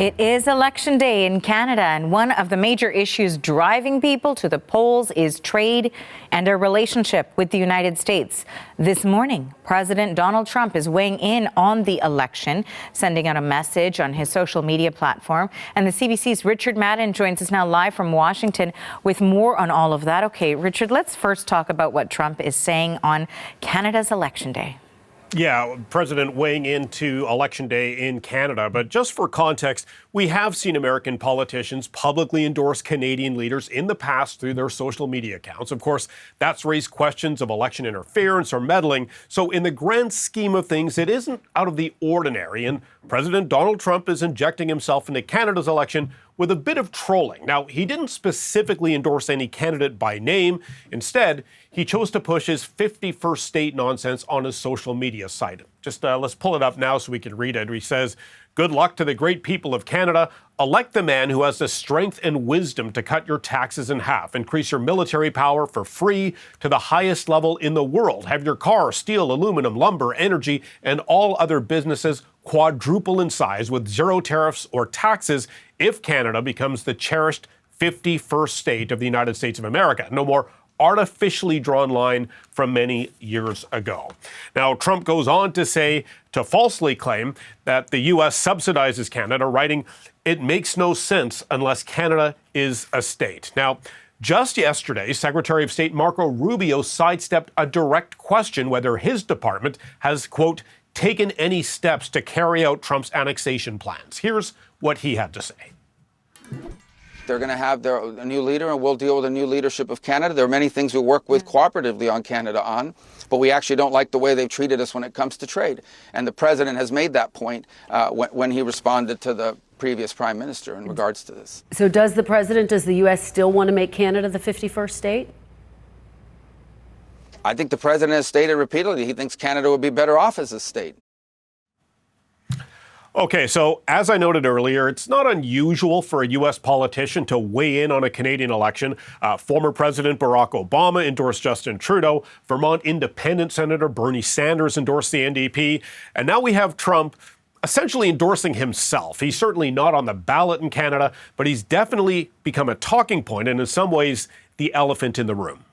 It is election day in Canada, and one of the major issues driving people to the polls is trade and our relationship with the United States. This morning, President Donald Trump is weighing in on the election, sending out a message on his social media platform. And the CBC's Richard Madden joins us now live from Washington with more on all of that. Okay, Richard, let's first talk about what Trump is saying on Canada's election day. Yeah, President weighing into Election Day in Canada. But just for context, we have seen American politicians publicly endorse Canadian leaders in the past through their social media accounts. Of course, that's raised questions of election interference or meddling. So in the grand scheme of things, it isn't out of the ordinary. And President Donald Trump is injecting himself into Canada's election with a bit of trolling. Now, he didn't specifically endorse any candidate by name. Instead, he chose to push his 51st state nonsense on his social media site. Just let's pull it up now so we can read it. He says, "Good luck to the great people of Canada. Elect the man who has the strength and wisdom to cut your taxes in half, increase your military power for free to the highest level in the world, have your car, steel, aluminum, lumber, energy, and all other businesses quadruple in size with zero tariffs or taxes if Canada becomes the cherished 51st state of the United States of America. No more artificially drawn line from many years ago." Now, Trump goes on to falsely claim that the U.S. subsidizes Canada, writing, "It makes no sense unless Canada is a state." Now, just yesterday, Secretary of State Marco Rubio sidestepped a direct question whether his department has, quote, taken any steps to carry out Trump's annexation plans. Here's what he had to say. They're going to have a new leader, and we'll deal with the new leadership of Canada. There are many things we work with cooperatively on Canada on, but we actually don't like the way they've treated us when it comes to trade. And the president has made that point when he responded to the previous prime minister in regards to this. So does the U.S. still want to make Canada the 51st state? I think the president has stated repeatedly he thinks Canada would be better off as a state. Okay, so as I noted earlier, it's not unusual for a U.S. politician to weigh in on a Canadian election. Former President Barack Obama endorsed Justin Trudeau. Vermont Independent Senator Bernie Sanders endorsed the NDP. And now we have Trump essentially endorsing himself. He's certainly not on the ballot in Canada, but he's definitely become a talking point and in some ways the elephant in the room.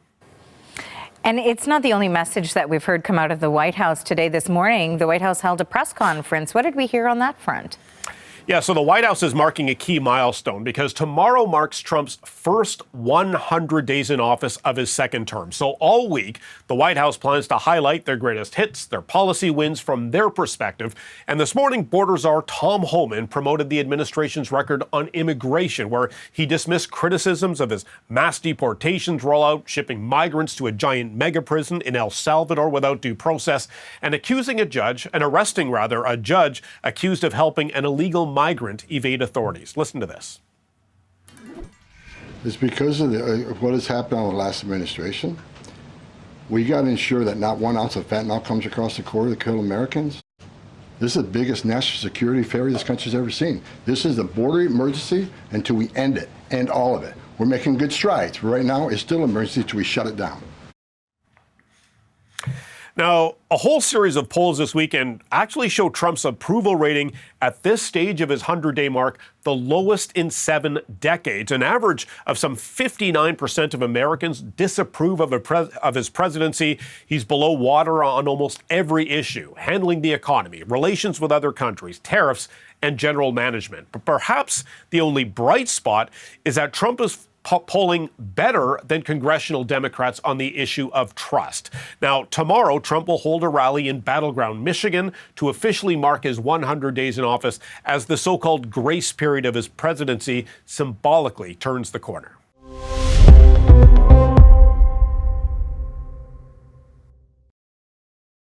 And it's not the only message that we've heard come out of the White House today. This morning, the White House held a press conference. What did we hear on that front? Yeah, so the White House is marking a key milestone because tomorrow marks Trump's first 100 days in office of his second term. So all week, the White House plans to highlight their greatest hits, their policy wins from their perspective. And this morning, border czar Tom Homan promoted the administration's record on immigration, where he dismissed criticisms of his mass deportations rollout, shipping migrants to a giant mega prison in El Salvador without due process, and arresting a judge accused of helping an illegal migrant evade authorities. Listen to this. It's because of what has happened on the last administration. We got to ensure that not 1 ounce of fentanyl comes across the border to kill Americans. This is the biggest national security failure this country's ever seen. This is a border emergency until we end all of it. We're making good strides, but right now it's still an emergency until we shut it down. Now, a whole series of polls this weekend actually show Trump's approval rating at this stage of his 100-day mark the lowest in 7 decades. An average of some 59% of Americans disapprove of his presidency. He's below water on almost every issue: handling the economy, relations with other countries, tariffs, and general management. But perhaps the only bright spot is that Trump is polling better than congressional Democrats on the issue of trust. Now, tomorrow, Trump will hold a rally in battleground Michigan to officially mark his 100 days in office as the so-called grace period of his presidency symbolically turns the corner.